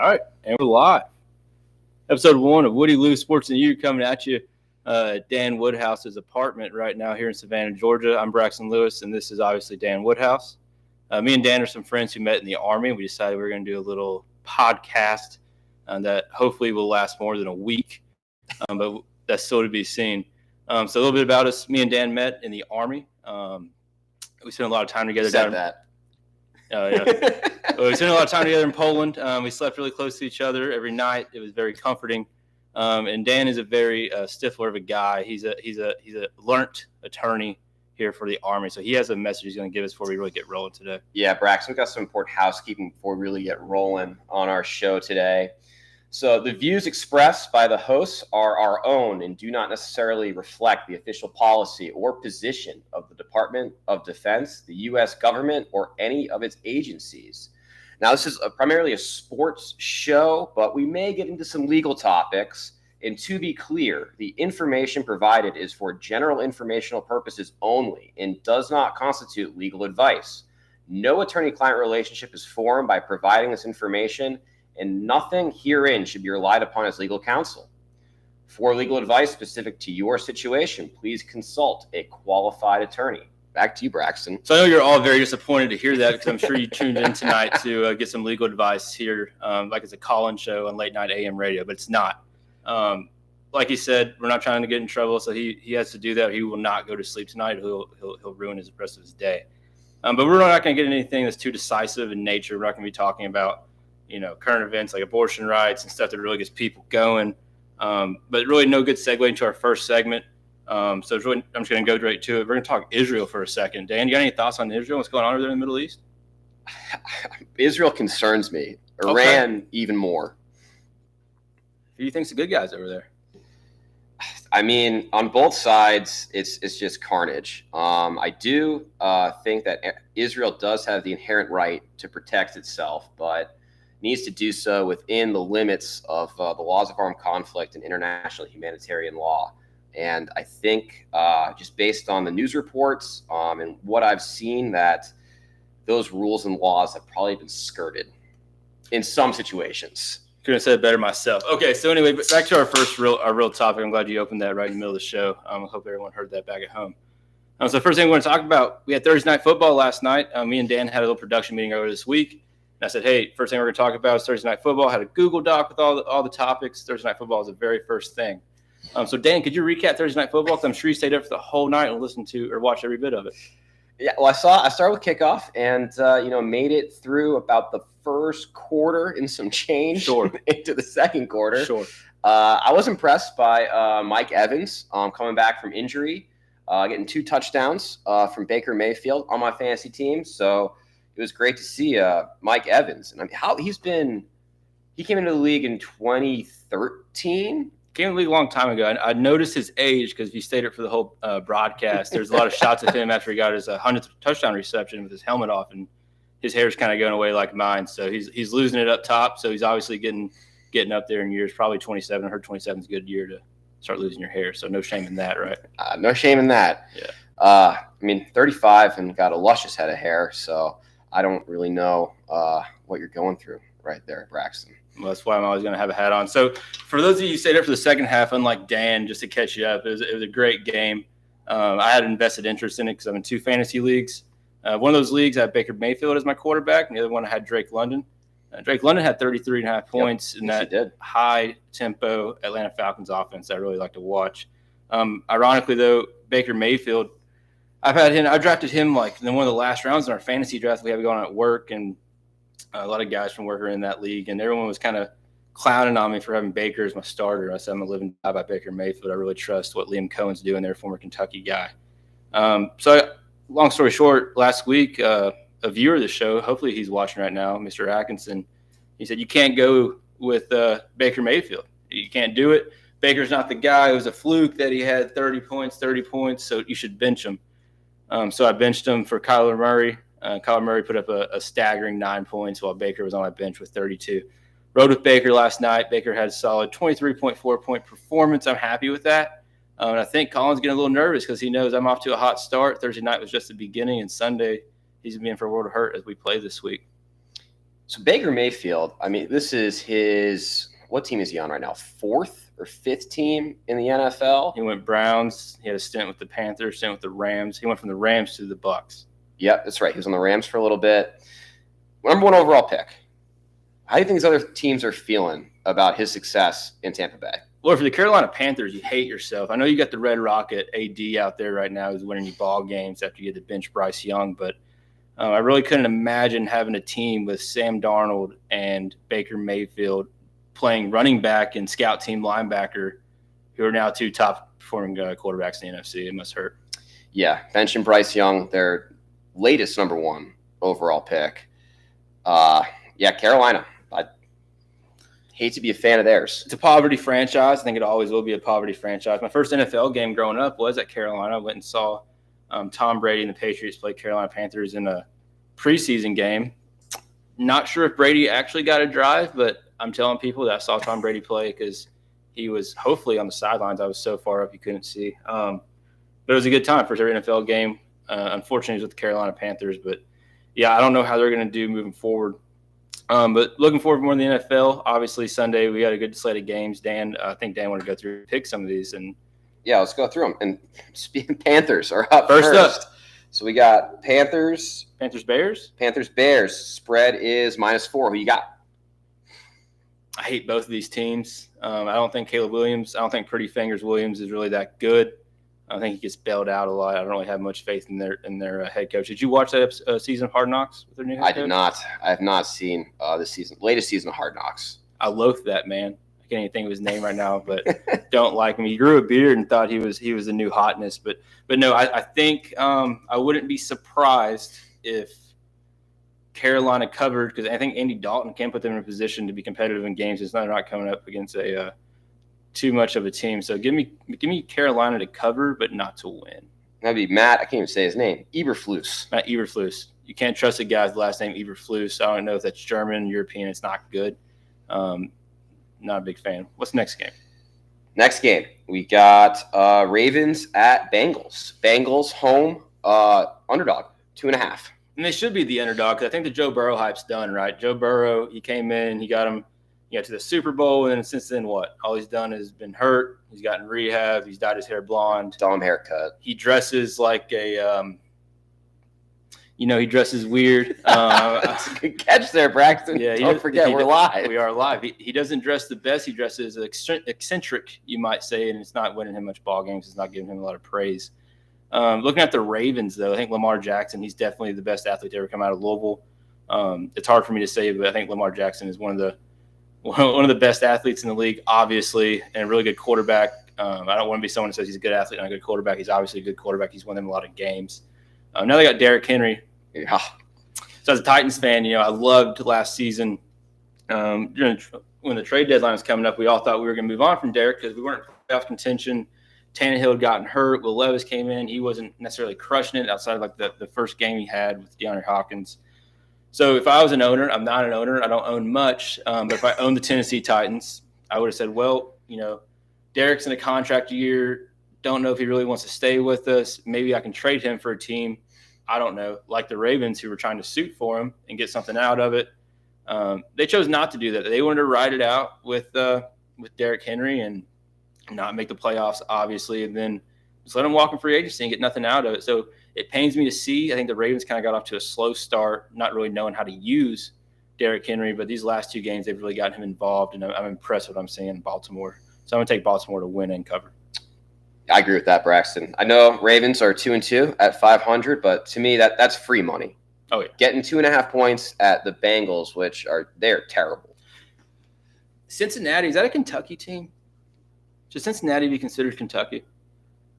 right, and we're live. Episode 1 of Woody Lou Sports and You coming at you at Dan Woodhouse's apartment right now here in Savannah, Georgia. I'm Braxton Lewis, and this is obviously Dan Woodhouse. Me and Dan are some friends who met in the Army. We decided we were going to do a little podcast that hopefully will last more than a week, but that's still to be seen. So a little bit about us. Me and Dan met in the Army. We spent a lot of time together. Yeah. We spent a lot of time together in Poland. We slept really close to each other every night. It was very comforting. And Dan is a very stiffler of a guy. He's a learnt attorney here for the Army. So he has a message he's going to give us before we really get rolling today. Yeah, Brax, we've got some important housekeeping before we really get rolling on our show today. So the views expressed by the hosts are our own and do not necessarily reflect the official policy or position of the Department of Defense, the U.S. government, or any of its agencies. Now, this is primarily a sports show, but we may get into some legal topics. And to be clear, the information provided is for general informational purposes only and does not constitute legal advice. No attorney-client relationship is formed by providing this information, and nothing herein should be relied upon as legal counsel. For legal advice specific to your situation, please consult a qualified attorney. Back to you, Braxton. So I know you're all very disappointed to hear that because I'm sure you tuned in tonight to get some legal advice here, like it's a call-in show on late night AM radio, but it's not. Like he said, we're not trying to get in trouble, so he has to do that. He will not go to sleep tonight. He'll ruin the rest of his day. But we're not going to get anything that's too decisive in nature. We're not going to be talking about current events like abortion rights and stuff that really gets people going. But really no good segue into our first segment. So it's really, I'm just going to go right to it. We're going to talk Israel for a second. Dan, you got any thoughts on Israel? What's going on over there in the Middle East? Israel concerns me. Iran even more. Who do you think's the good guys over there? I mean, on both sides, it's just carnage. I do think that Israel does have the inherent right to protect itself, but needs to do so within the limits of the laws of armed conflict and international humanitarian law. And I think just based on the news reports and what I've seen, that those rules and laws have probably been skirted in some situations. Couldn't have said it better myself. Okay, so anyway, back to our real topic. I'm glad you opened that right in the middle of the show. I hope everyone heard that back at home. So the first thing we're going to talk about, we had Thursday Night Football last night. Me and Dan had a little production meeting earlier this week. And I said, hey, first thing we're going to talk about is Thursday Night Football. I had a Google Doc with all the topics. Thursday Night Football is the very first thing. So, Dan, could you recap Thursday Night Football? Because I'm sure you stayed up for the whole night and listened to or watched every bit of it. Yeah, well, I started with kickoff and, made it through about the first quarter and some change into the second quarter. Sure. I was impressed by Mike Evans coming back from injury, getting 2 touchdowns from Baker Mayfield on my fantasy team. So it was great to see Mike Evans. And I mean, he came into the league in 2013. Came in the league a long time ago. I noticed his age because if you stayed up for the whole broadcast, there's a lot of shots of him after he got his 100th touchdown reception with his helmet off, and his hair's kind of going away like mine. So he's losing it up top. So he's obviously getting up there in years. Probably 27. I heard 27 is a good year to start losing your hair. So no shame in that, right? No shame in that. Yeah. I mean, 35 and got a luscious head of hair. So I don't really know what you're going through right there, Braxton. Well, that's why I'm always going to have a hat on. So for those of you who stayed up for the second half, unlike Dan, just to catch you up, it was a great game. I had invested interest in it because I'm in 2 fantasy leagues. One of those leagues, I had Baker Mayfield as my quarterback, and the other one I had Drake London. Drake London had 33.5 points in that high-tempo Atlanta Falcons offense I really like to watch. Ironically, though, Baker Mayfield, I drafted him like in one of the last rounds in our fantasy draft we have going on at work, and a lot of guys from work are in that league, and everyone was kind of clowning on me for having Baker as my starter. I said, I'm going to live and die by Baker Mayfield. I really trust what Liam Cohen's doing there, former Kentucky guy. Long story short, last week, a viewer of the show, hopefully he's watching right now, Mr. Atkinson, he said, you can't go with Baker Mayfield. You can't do it. Baker's not the guy. It was a fluke that he had 30 points, so you should bench him. So I benched him for Kyler Murray. Kyler Murray put up a staggering 9 points while Baker was on my bench with 32. Rode with Baker last night. Baker had a solid 23.4-point performance. I'm happy with that. And I think Colin's getting a little nervous because he knows I'm off to a hot start. Thursday night was just the beginning, and Sunday he's going to be in for a world of hurt as we play this week. So Baker Mayfield, I mean, this is his – what team is he on right now? 4th or 5th team in the NFL? He went Browns. He had a stint with the Panthers, stint with the Rams. He went from the Rams to the Bucs. Yep, that's right. He was on the Rams for a little bit. Number 1 overall pick. How do you think these other teams are feeling about his success in Tampa Bay? Well, for the Carolina Panthers, you hate yourself. I know you got the Red Rocket AD out there right now who's winning you ball games after you get to bench Bryce Young, but I really couldn't imagine having a team with Sam Darnold and Baker Mayfield playing running back and scout team linebacker, who are now 2 top-performing quarterbacks in the NFC. It must hurt. Yeah, benching Bryce Young, their latest number 1 overall pick. Yeah, Carolina. I hate to be a fan of theirs. It's a poverty franchise. I think it always will be a poverty franchise. My first NFL game growing up was at Carolina. I went and saw Tom Brady and the Patriots play Carolina Panthers in a preseason game. Not sure if Brady actually got a drive, but I'm telling people that I saw Tom Brady play because he was hopefully on the sidelines. I was so far up you couldn't see. But it was a good time for every NFL game. Unfortunately, it was with the Carolina Panthers. But, yeah, I don't know how they're going to do moving forward. But looking forward more in the NFL. Obviously, Sunday we got a good slate of games. Dan, I think Dan want to go through pick some of these. And yeah, let's go through them. And speaking Panthers are up first. Up. So we got Panthers. Bears. Bears. Spread is -4. Who you got? I hate both of these teams. I don't think Caleb Williams. I don't think Pretty Fingers Williams is really that good. I think he gets bailed out a lot. I don't really have much faith in their head coach. Did you watch that season of Hard Knocks with their new head coach? I did not. I have not seen this latest season of Hard Knocks. I loathe that man. I can't even think of his name right now, but don't like him. He grew a beard and thought he was the new hotness. But no, I think I wouldn't be surprised if Carolina covered, because I think Andy Dalton can put them in a position to be competitive in games. It's not coming up against a too much of a team. So give me Carolina to cover, but not to win. That'd be Matt. I can't even say his name. Eberflus. Matt Eberflus. You can't trust a guy's last name Eberflus. I don't know if that's German, European. It's not good. Not a big fan. What's the next game? Next game, we got Ravens at Bengals. Bengals home, underdog, 2.5. And they should be the underdog because I think the Joe Burrow hype's done, right? Joe Burrow, he came in, he got him to the Super Bowl, and then since then, what? All he's done is been hurt. He's gotten rehab. He's dyed his hair blonde. Dumb haircut. He dresses like a he dresses weird. That's a good catch there, Braxton. Yeah, don't forget, we're live. We are live. He doesn't dress the best. He dresses eccentric, you might say, and it's not winning him much ball games. It's not giving him a lot of praise. Looking at the Ravens, though, I think Lamar Jackson, he's definitely the best athlete to ever come out of Louisville. It's hard for me to say, but I think Lamar Jackson is one of the best athletes in the league, obviously, and a really good quarterback. I don't want to be someone who says he's a good athlete and a good quarterback. He's obviously a good quarterback. He's won them a lot of games. Now they got Derrick Henry. Yeah. So as a Titans fan, I loved last season. When the trade deadline was coming up, we all thought we were going to move on from Derrick because we weren't in playoff contention. Tannehill had gotten hurt. Will Levis came in. He wasn't necessarily crushing it outside of like the first game he had with DeAndre Hopkins. So if I was an owner, I'm not an owner. I don't own much. But if I owned the Tennessee Titans, I would have said, well, Derrick's in a contract year. Don't know if he really wants to stay with us. Maybe I can trade him for a team. I don't know, like the Ravens who were trying to suit for him and get something out of it. They chose not to do that. They wanted to ride it out with Derrick Henry and not make the playoffs, obviously, and then just let him walk in free agency and get nothing out of it. So it pains me to see. I think the Ravens kind of got off to a slow start, not really knowing how to use Derrick Henry, but these last 2 games, they've really gotten him involved, and I'm impressed with what I'm seeing in Baltimore. So I'm going to take Baltimore to win and cover. I agree with that, Braxton. I know Ravens are 2-2 at 500, but to me, that's free money. Oh, yeah. Getting 2.5 points at the Bengals, they're terrible. Cincinnati, is that a Kentucky team? Should Cincinnati be considered Kentucky?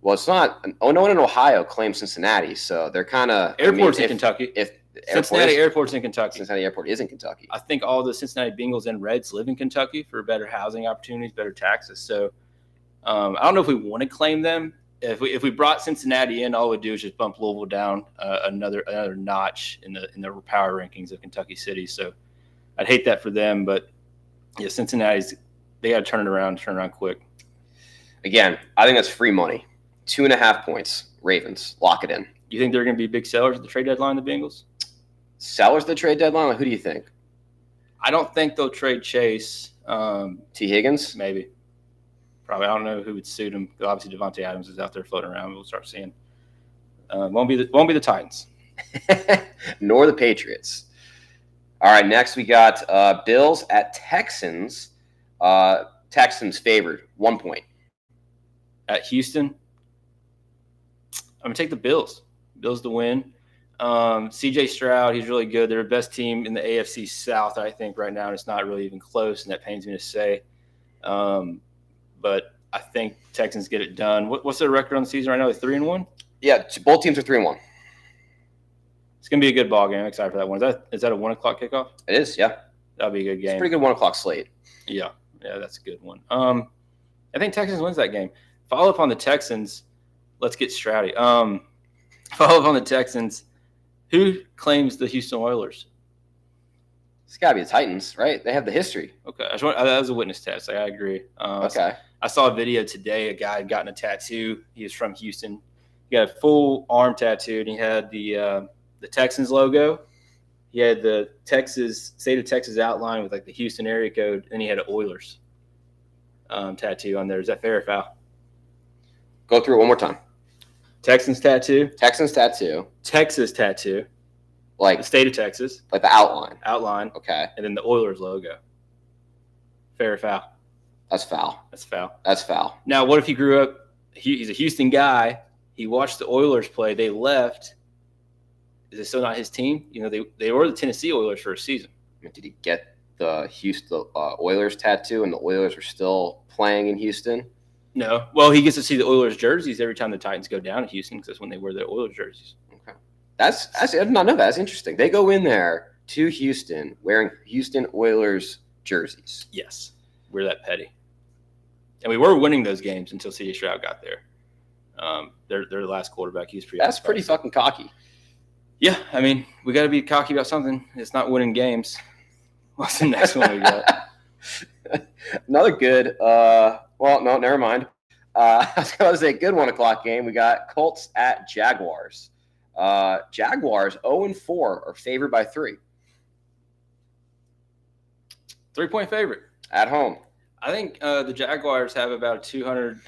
Well, it's not. Oh, no one in Ohio claims Cincinnati, so they're kind of – Airport's in Kentucky. Cincinnati Airport's in Kentucky. Cincinnati Airport is in Kentucky. I think all the Cincinnati Bengals and Reds live in Kentucky for better housing opportunities, better taxes. So I don't know if we want to claim them. If we brought Cincinnati in, all it would do is just bump Louisville down another notch in the power rankings of Kentucky City. So I'd hate that for them, but yeah, Cincinnati's they got to turn around quick. Again, I think that's free money. 2.5 points. Ravens, lock it in. You think they're going to be big sellers at the trade deadline, the Bengals? Sellers at the trade deadline? Who do you think? I don't think they'll trade Chase. T. Higgins? Maybe. Probably. I don't know who would suit him. Obviously, Devontae Adams is out there floating around. We'll start seeing. Won't be the Titans. Nor the Patriots. All right, next we got Bills at Texans. Texans favored 1 point. At Houston, I'm going to take the Bills. Bills to win. C.J. Stroud, he's really good. They're the best team in the AFC South, I think, right now, and it's not really even close, and that pains me to say. But I think Texans get it done. What's their record on the season right now? They're 3-1? Yeah, both teams are 3-1. It's going to be a good ball game. I'm excited for that one. Is that a 1 o'clock kickoff? It is, yeah. That'll be a good game. It's a pretty good 1 o'clock slate. Yeah, that's a good one. I think Texans wins that game. Follow up on the Texans. Let's get Stroudy. Follow up on the Texans. Who claims the Houston Oilers? It's got to be the Titans, right? They have the history. Okay. That was a witness test. I agree. Okay. I saw a video today. A guy had gotten a tattoo. He was from Houston. He got a full arm tattoo, and he had the Texans logo. He had the state of Texas outline with like the Houston area code, and he had an Oilers tattoo on there. Is that fair or foul? Go through it one more time. Texans tattoo. Texans tattoo. Texas tattoo. Like the state of Texas. Like the outline. Outline. Okay. And then the Oilers logo. Fair or foul? That's foul. That's foul. That's foul. Now, what if he grew up? He's a Houston guy. He watched the Oilers play. They left. Is it still not his team? You know, they were the Tennessee Oilers for a season. Did he get the Houston Oilers tattoo and the Oilers are still playing in Houston? No. Well, he gets to see the Oilers jerseys every time the Titans go down to Houston because that's when they wear their Oilers jerseys. Okay. I did not know that. That's interesting. They go in there to Houston wearing Houston Oilers jerseys. Yes. We're that petty. And we were winning those games until C.J. Stroud got there. Their last quarterback, he's pretty. That's pretty fucking cocky. Yeah, I mean, we got to be cocky about something. It's not winning games. What's the next one we got? Another good. Well, no, never mind. I was going to say good 1 o'clock game. We got Colts at Jaguars. Jaguars 0-4 are favored by 3. 3-point favorite At home. I think the Jaguars have about 200.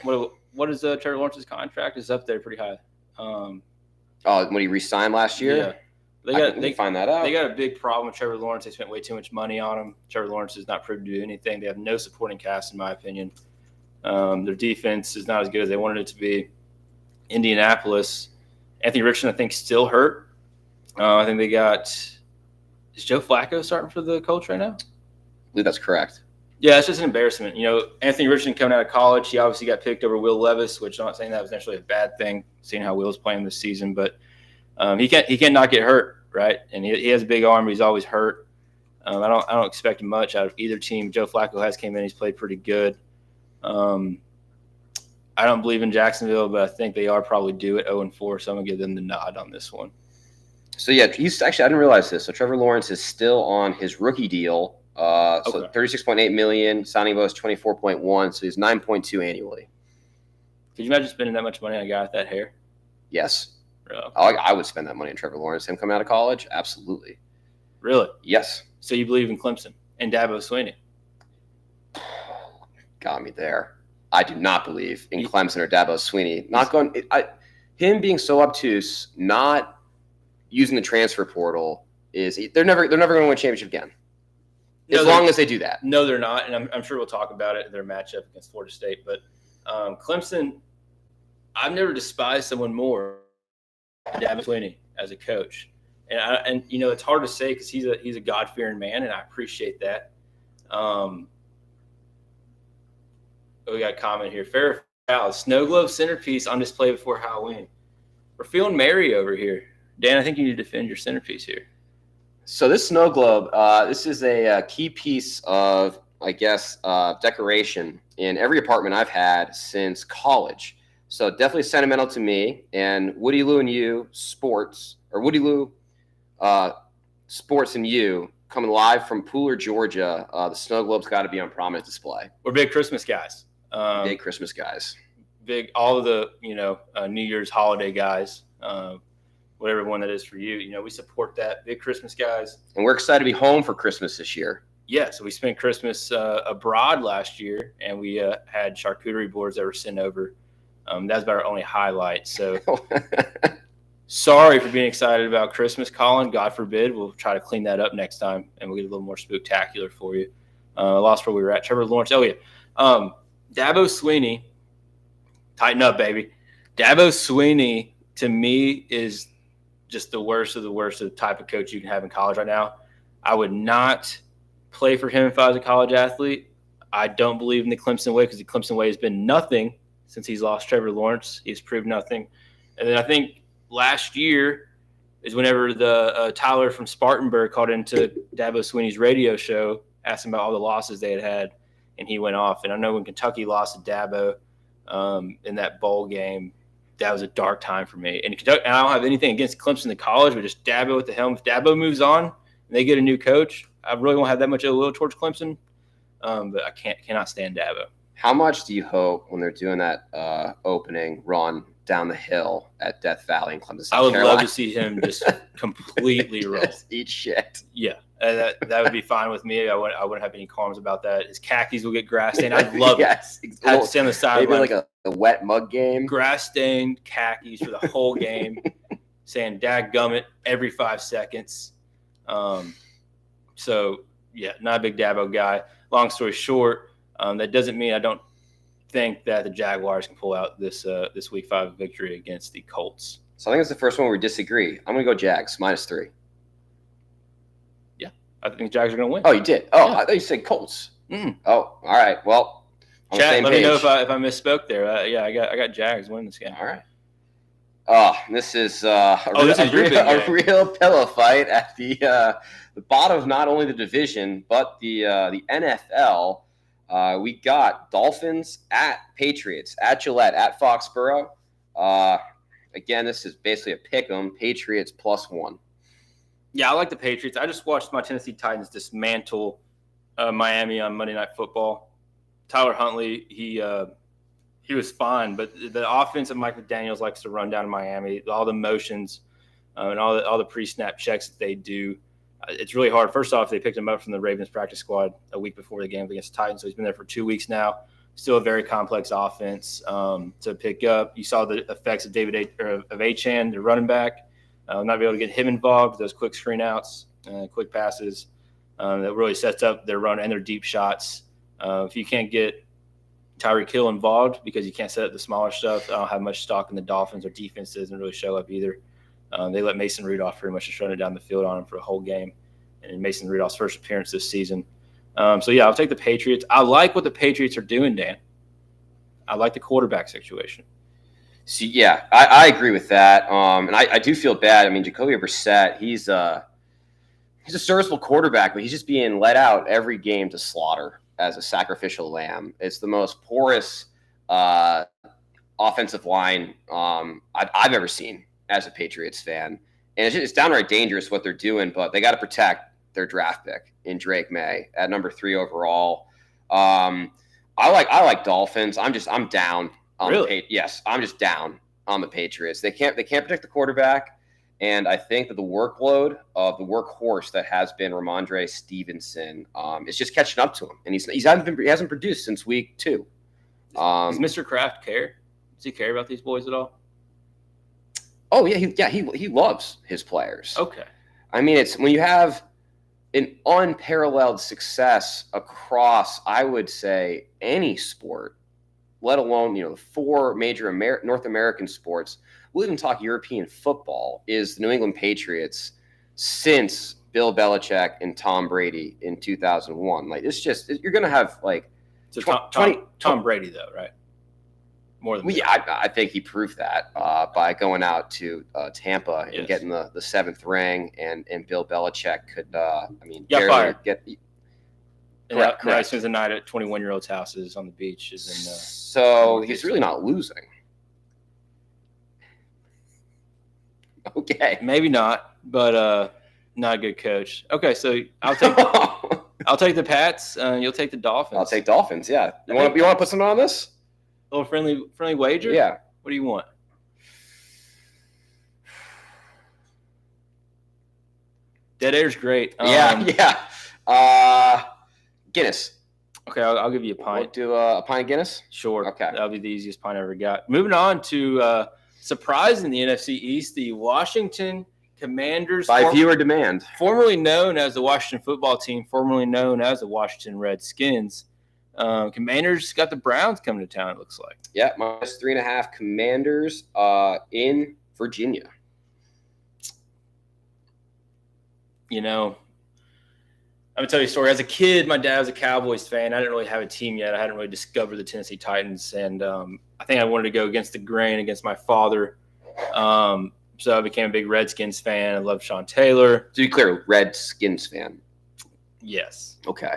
What is Trevor Lawrence's contract? Is up there pretty high. When he re-signed last year? Yeah. They find that out. They got a big problem with Trevor Lawrence. They spent way too much money on him. Trevor Lawrence has not proved to do anything. They have no supporting cast, in my opinion. Their defense is not as good as they wanted it to be. Indianapolis, Anthony Richardson, I think, still hurt. I think they got – is Joe Flacco starting for the Colts right now? I believe that's correct. Yeah, it's just an embarrassment. You know, Anthony Richardson coming out of college, he obviously got picked over Will Levis, which I'm not saying that was necessarily a bad thing, seeing how Will's playing this season. But he can't not get hurt, right? And he has a big arm. He's always hurt. I don't expect much out of either team. Joe Flacco has came in. He's played pretty good. I don't believe in Jacksonville, but I think they are probably due at 0-4, so I'm going to give them the nod on this one. So, yeah, he's actually – I didn't realize this. So, Trevor Lawrence is still on his rookie deal. So $36.8 million, signing bonus $24.1, so he's $9.2 annually. Could you imagine spending that much money on a guy with that hair? Yes. Really? I would spend that money on Trevor Lawrence. Him coming out of college? Absolutely. Really? Yes. So you believe in Clemson and Dabo Swinney? Got me there. I do not believe in Clemson or Dabo Swinney. Him being so obtuse, not using the transfer portal is they're never going to win a championship again. As long as they do that. No, they're not, and I'm sure we'll talk about it in their matchup against Florida State. But Clemson, I've never despised someone more than Dabo Swinney as a coach. And you know, it's hard to say because he's a God-fearing man, and I appreciate that. We got a comment here. Fair or foul, snow globe centerpiece on display before Halloween. We're feeling merry over here. Dan, I think you need to defend your centerpiece here. So this snow globe, this is a key piece of, I guess, decoration in every apartment I've had since college. So definitely sentimental to me. And Woody Lou and You Sports, or Woody Lou Sports and You, coming live from Pooler, Georgia. The snow globe's got to be on prominent display. We're big Christmas guys. Big Christmas guys. Big, all of the, New Year's holiday guys. Whatever one that is for you. You know, we support that. Big Christmas guys. And we're excited to be home for Christmas this year. Yeah, so we spent Christmas abroad last year, and we had charcuterie boards that were sent over. That's about our only highlight. So sorry for being excited about Christmas, Colin. God forbid. We'll try to clean that up next time, and we'll get a little more spectacular for you. Lost where we were at. Trevor Lawrence. Oh, yeah. Dabo Swinney, tighten up, baby. Dabo Swinney, to me, is just the worst of the type of coach you can have in college right now. I would not play for him if I was a college athlete. I don't believe in the Clemson way because the Clemson way has been nothing since he's lost Trevor Lawrence. He's proved nothing. And then I think last year is whenever the Tyler from Spartanburg called into Dabo Swinney's radio show, asked him about all the losses they had, and he went off. And I know when Kentucky lost to Dabo in that bowl game, that was a dark time for me. And Kentucky, and I don't have anything against Clemson in college, but just Dabo at the helm. If Dabo moves on and they get a new coach, I really won't have that much ill will towards Clemson. But I cannot stand Dabo. How much do you hope when they're doing that opening run down the hill at Death Valley in Clemson, South Carolina? Love to see him just completely roll. Just eat shit. Yeah, that would be fine with me. I wouldn't have any qualms about that. His khakis will get grass stained. I'd love yes, it. Have to stay on the sideline. Maybe like a wet mug game. Grass stained khakis for the whole game, saying "dadgummit" every 5 seconds. So yeah, not a big Dabo guy. Long story short, that doesn't mean I don't think that the Jaguars can pull out this Week 5 victory against the Colts. So I think it's the first one where we disagree. I'm going to go Jags, -3. Yeah, I think the Jags are going to win. Oh, you did? Oh, yeah. I thought you said Colts. Mm. Oh, all right. Well, chat, let me know if I misspoke there. Yeah, I got Jags winning this game. All right. Oh, this is a real pillow fight at the bottom of not only the division but the NFL. We got Dolphins at Patriots, at Gillette, at Foxborough. Again, this is basically a pick 'em. Patriots +1. Yeah, I like the Patriots. I just watched my Tennessee Titans dismantle Miami on Monday Night Football. Tyler Huntley, he was fine, but the offense that Mike McDaniels likes to run down in Miami, all the motions and all the pre-snap checks that they do, it's really hard. First off, they picked him up from the Ravens practice squad a week before the game against the Titans, so he's been there for 2 weeks now. Still a very complex offense to pick up. You saw the effects of Achane, the running back, not be able to get him involved. Those quick screen outs, quick passes that really sets up their run and their deep shots. If you can't get Tyreek Hill involved because you can't set up the smaller stuff, I don't have much stock in the Dolphins. Their defense doesn't really show up either. They let Mason Rudolph pretty much just run it down the field on him for the whole game. And Mason Rudolph's first appearance this season. So, yeah, I'll take the Patriots. I like what the Patriots are doing, Dan. I like the quarterback situation. See, yeah, I agree with that. And I do feel bad. I mean, Jacoby Brissett, he's a serviceable quarterback, but he's just being let out every game to slaughter as a sacrificial lamb. It's the most porous offensive line I've ever seen as a Patriots fan. And it's downright dangerous what they're doing, but they got to protect their draft pick in Drake May at number 3 overall. I like Dolphins. I'm down on really? Yes, I'm just down on the Patriots. They can't protect the quarterback, and I think that the workload of the workhorse that has been Ramondre Stevenson is just catching up to him, and he hasn't produced since week 2. Does Mr. Kraft care? Does he care about these boys at all? Oh yeah, he loves his players. Okay. I mean, it's when you have an unparalleled success across, I would say, any sport, let alone, the 4 major North American sports. We'll even talk European football, is the New England Patriots since Bill Belichick and Tom Brady in 2001. Like, it's just, you're going to have like so Tom Brady, though, right? More than I think he proved that by going out to Tampa and getting the 7th ring, and Bill Belichick could, fired. Correct. As soon as the night at 21-year-olds' houses on the beach is in. So he's really not losing. Okay. Maybe not, but not a good coach. Okay, so I'll take the Pats. You'll take the Dolphins. I'll take Dolphins. Yeah. You want to put something on this? A little friendly wager? Yeah. What do you want? Dead air's great. Yeah. Guinness. Okay, I'll give you a We'll pint. do a pint of Guinness. Sure. Okay. That'll be the easiest pint I ever got. Moving on to surprise in the NFC East, the Washington Commanders. By viewer demand. Formerly known as the Washington Football Team, formerly known as the Washington Redskins. Commanders got the Browns coming to town, it looks like. Yeah, -3.5 Commanders in Virginia. You know, I'm going to tell you a story. As a kid, my dad was a Cowboys fan. I didn't really have a team yet. I hadn't really discovered the Tennessee Titans. And I think I wanted to go against the grain, against my father. So I became a big Redskins fan. I loved Sean Taylor. To be clear, Redskins fan. Yes. Okay.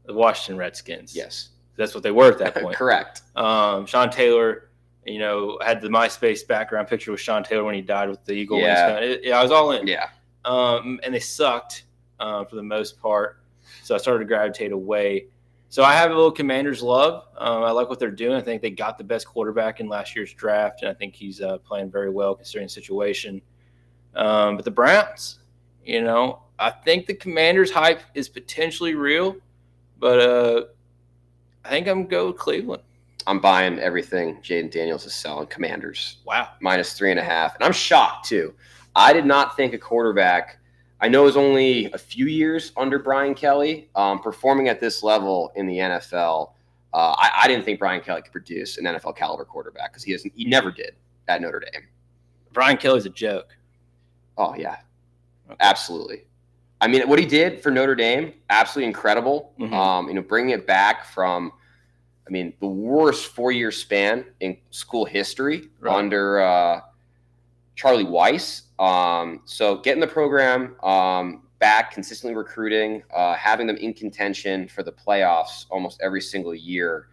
The Washington Redskins. Yes. That's what they were at that point. Correct. Sean Taylor, had the MySpace background picture with Sean Taylor when he died with the Eagle wings. I was all in. Yeah. And they sucked for the most part. So I started to gravitate away. So I have a little Commanders love. I like what they're doing. I think they got the best quarterback in last year's draft, and I think he's playing very well considering the situation. But the Browns, I think the Commanders hype is potentially real, but I think I'm going to go with Cleveland. I'm buying everything Jaden Daniels is selling. Commanders. Wow. -3.5. And I'm shocked, too. I did not think a quarterback – I know it was only a few years under Brian Kelly, performing at this level in the NFL. I didn't think Brian Kelly could produce an NFL caliber quarterback because he never did at Notre Dame. Brian Kelly's a joke. Oh, yeah. Okay. Absolutely. I mean, what he did for Notre Dame, absolutely incredible. Mm-hmm. Bringing it back from, the worst 4-year span in school history under Charlie Weiss. So getting the program back, consistently recruiting, having them in contention for the playoffs almost every single year.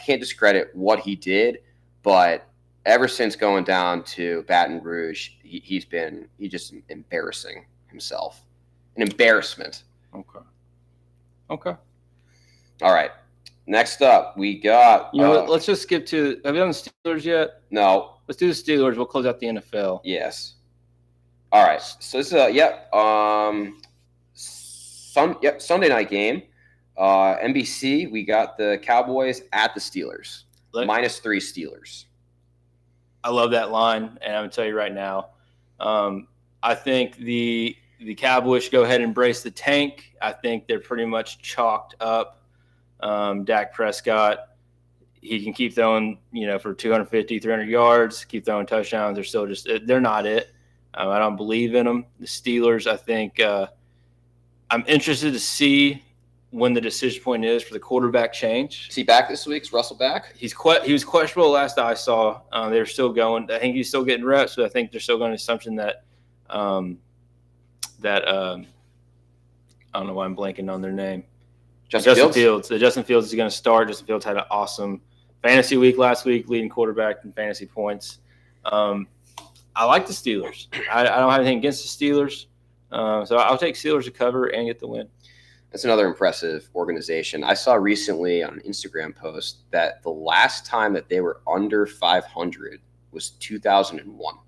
Can't discredit what he did, but ever since going down to Baton Rouge, he's just embarrassing himself. An embarrassment. Okay. All right. Next up, we got. Let's just skip to. Have you done the Steelers yet? No. Let's do the Steelers. We'll close out the NFL. Yes. All right. So this is Sunday night game. NBC. We got the Cowboys at the Steelers. -3 Steelers. I love that line, and I'm gonna tell you right now. I think the Cowboys should go ahead and embrace the tank. I think they're pretty much chalked up. Dak Prescott, he can keep throwing, for 250, 300 yards, keep throwing touchdowns. They're not it. I don't believe in them. The Steelers, I think I'm interested to see when the decision point is for the quarterback change. Is he back this week? Is Russell back? He was questionable last I saw. They're still going. I think he's still getting reps, but I think they're still going to assumption that I don't know why I'm blanking on their name. Justin Fields. Justin Fields is going to start. Justin Fields had an awesome fantasy week last week, leading quarterback in fantasy points. I like the Steelers. I don't have anything against the Steelers. So I'll take Steelers to cover and get the win. That's another impressive organization. I saw recently on an Instagram post that the last time that they were under 500 was 2001.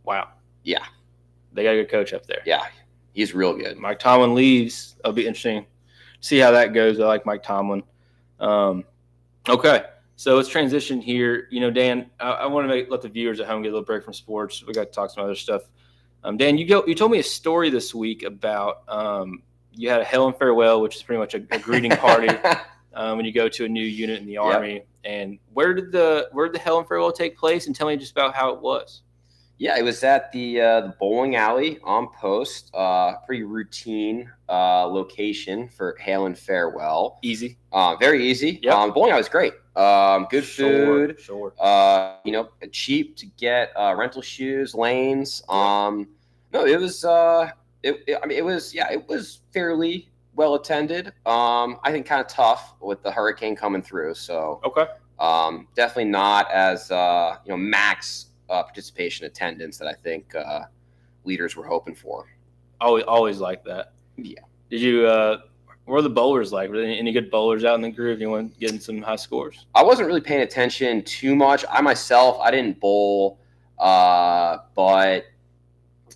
Wow. Yeah. They got a good coach up there. Yeah. He's real good. Mike Tomlin leaves. It'll be interesting. See how that goes. I like Mike Tomlin. Okay, so let's transition here. Dan, I want to let the viewers at home get a little break from sports. We got to talk some other stuff. Dan, you told me a story this week about you had a hail and farewell, which is pretty much a greeting party when you go to a new unit in the Army. Yep. And where did the hail and farewell take place? And tell me just about how it was. Yeah, it was at the bowling alley on post. Pretty routine location for hail and farewell. Easy. Very easy. Yep. Bowling alley was great. Good food. Sure. Cheap to get rental shoes, lanes. No, it was. It was fairly well attended. I think kind of tough with the hurricane coming through. So okay. Definitely not as max. Participation attendance that I think leaders were hoping for. Always like that. Yeah. Did you? What were the bowlers like? Were there any good bowlers out in the group? Anyone getting some high scores? I wasn't really paying attention too much. I didn't bowl, but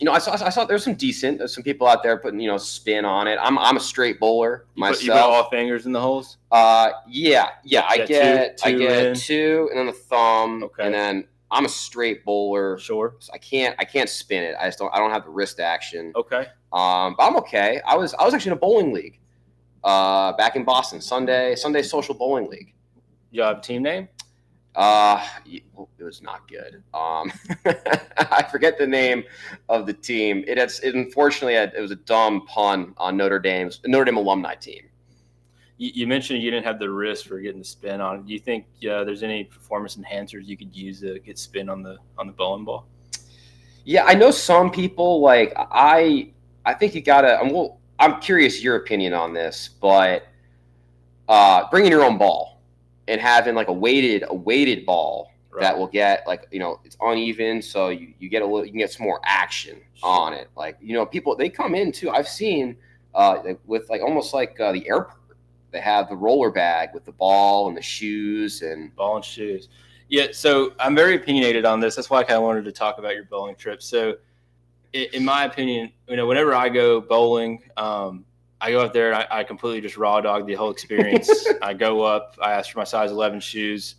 I saw there's there's some people out there putting, spin on it. I'm a straight bowler myself. You put all fingers in the holes? Yeah. I get in. two and then the thumb. Okay. And then I'm a straight bowler. Sure. So I can't spin it. I don't have the wrist action. Okay. But I'm okay. I was actually in a bowling league back in Boston, Sunday Social Bowling League. You have a team name? It was not good. I forget the name of the team. Unfortunately it was a dumb pun on Notre Dame alumni team. You mentioned you didn't have the wrist for getting the spin on it. Do you think there's any performance enhancers you could use to get spin on the bowling ball? Yeah, I know some people like I think you gotta. I'm curious your opinion on this, but bringing your own ball and having like a weighted ball that will get it's uneven, so you can get some more action on it. Like people they come in too. I've seen with almost like the airport. They have the roller bag with the ball and the shoes and ball and shoes. Yeah, so I'm very opinionated on this. That's why I kind of wanted to talk about your bowling trip. So, in my opinion, whenever I go bowling, I go out there and I completely just raw dog the whole experience. I go up, I ask for my size 11 shoes.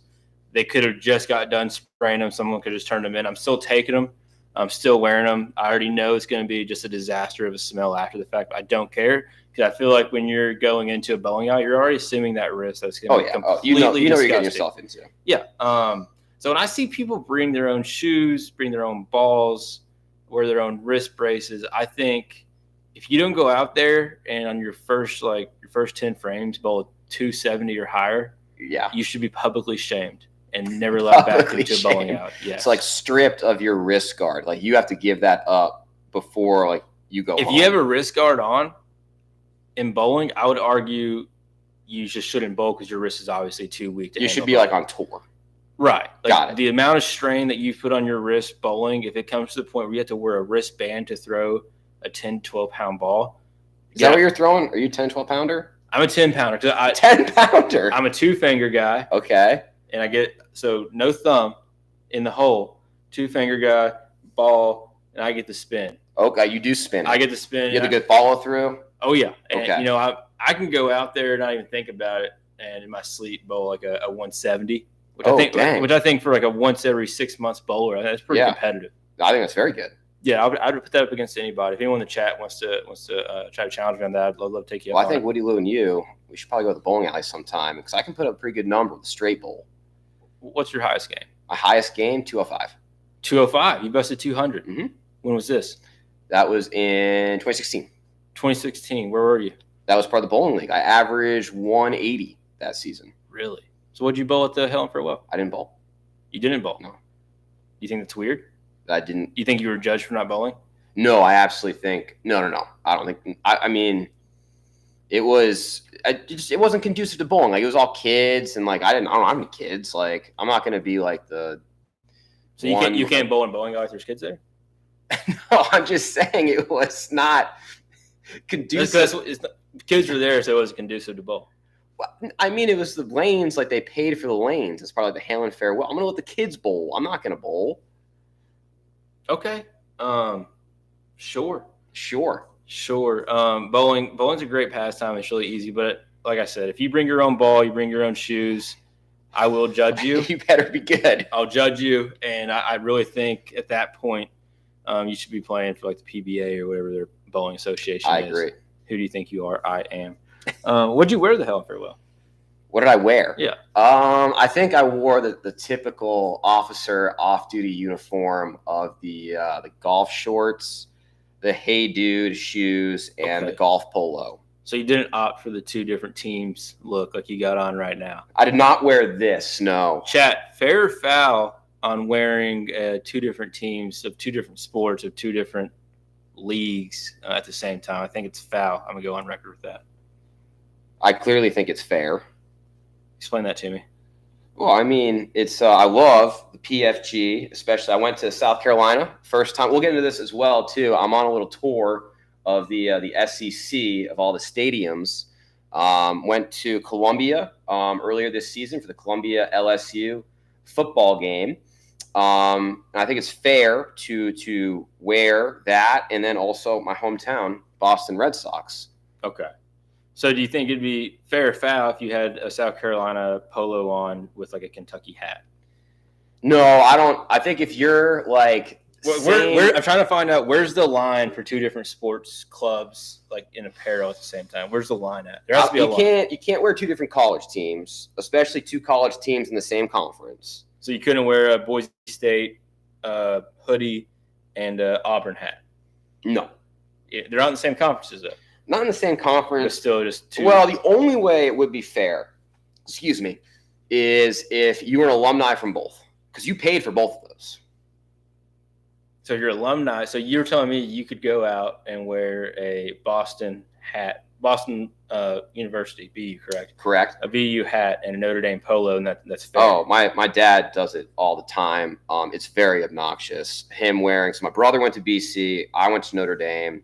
They could have just got done spraying them. Someone could have just turned them in. I'm still taking them. I'm still wearing them. I already know it's going to be just a disaster of a smell after the fact. But I don't care because I feel like when you're going into a bowling alley, you're already assuming that risk that's going to be completely you know what you're getting yourself into. Yeah. So when I see people bring their own shoes, bring their own balls, wear their own wrist braces, I think if you don't go out there and on your first 10 frames bowl 270 or higher, you should be publicly shamed and never allowed back into a bowling alley. Yes. It's like stripped of your wrist guard. Like you have to give that up before you go. If you have a wrist guard on in bowling, I would argue you just shouldn't bowl because your wrist is obviously too weak. You should be on tour. Right. Got it. The amount of strain that you put on your wrist bowling, if it comes to the point where you have to wear a wristband to throw a 10, 12-pound ball. Is that what you're throwing? Are you 10, 12-pounder? I'm a 10-pounder. 10-pounder? I'm a 2-finger guy. Okay. And I get no thumb in the hole, 2-finger guy, ball, and I get the spin. Okay, you do spin. I get the spin. You have a good follow through? Oh, yeah. And, okay. I can go out there and not even think about it and in my sleep bowl like a 170. Which I think for like a once every 6 months bowler, that's pretty competitive. I think that's very good. Yeah, I'd put that up against anybody. If anyone in the chat wants to try to challenge me on that, I'd love to take you. Well, I think Woody, Lou, and you, we should probably go to the bowling alley sometime because I can put up a pretty good number with a straight bowl. What's your highest game? My highest game, 205. 205. You busted 200. Mm-hmm. When was this? That was in 2016. 2016. Where were you? That was part of the bowling league. I averaged 180 that season. Really? So what'd you bowl at the Helen Farewell? I didn't bowl. You didn't bowl? No. You think that's weird? I didn't. You think you were judged for not bowling? No, I absolutely think no. I don't think. I mean, it wasn't conducive to bowling. Like it was all kids, and I don't have any kids. Like I'm not going to be like the. So you can't bowl in bowling alley if there's kids there? No, I'm just saying it was not conducive. Kids were there, so it wasn't conducive to bowl. I mean, it was the lanes. Like they paid for the lanes. It's probably the Halen Farewell. I'm going to let the kids bowl. I'm not going to bowl. Okay. Sure. Bowling's a great pastime. It's really easy, but like I said, if you bring your own ball, you bring your own shoes, I will judge you. You better be good. I'll judge you, and I really think at that point, you should be playing for the PBA or whatever their bowling association is. I agree. Who do you think you are? I am. What'd you wear to the Helen Farewell? What did I wear? Yeah. I think I wore the typical officer off-duty uniform of the golf shorts, the Hey Dude shoes, and the golf polo. So you didn't opt for the two different teams look like you got on right now? I did not wear this, no. Chat, fair or foul on wearing two different teams of two different sports of two different leagues at the same time? I think it's foul. I'm going to go on record with that. I clearly think it's fair. Explain that to me. Well, I mean, it's I love the PFG, especially. I went to South Carolina first time. We'll get into this as well too. I'm on a little tour of the SEC of all the stadiums. Went to Columbia earlier this season for the Columbia LSU football game, And I think it's fair to wear that, and then also my hometown, Boston Red Sox. Okay. So do you think it'd be fair or foul if you had a South Carolina polo on with like a Kentucky hat? No, I don't. I think if you're like, I'm trying to find out where's the line for two different sports clubs like in apparel at the same time. Where's the line at? There has to be a line. You can't wear two different college teams, especially two college teams in the same conference. So you couldn't wear a Boise State hoodie and a Auburn hat. No, they're not in the same conferences though. Not in the same conference. But still just two. Well, the only way it would be fair, is if you were an alumni from both, because you paid for both of those. So you're alumni. So you're telling me you could go out and wear a Boston hat, Boston University, BU, correct? Correct. A BU hat and a Notre Dame polo, and that's fair. Oh, my dad does it all the time. It's very obnoxious. Him wearing. So my brother went to BC. I went to Notre Dame.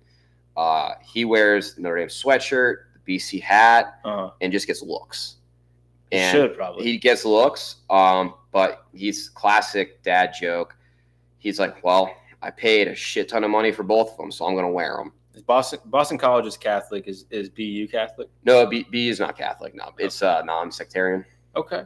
He wears the Notre Dame sweatshirt, the BC hat, and just gets looks. And he should probably. He gets looks, but he's classic dad joke. He's like, well, I paid a shit ton of money for both of them, so I'm going to wear them. Boston College is Catholic. Is BU Catholic? No, BU is not Catholic. No, it's non-sectarian. Okay.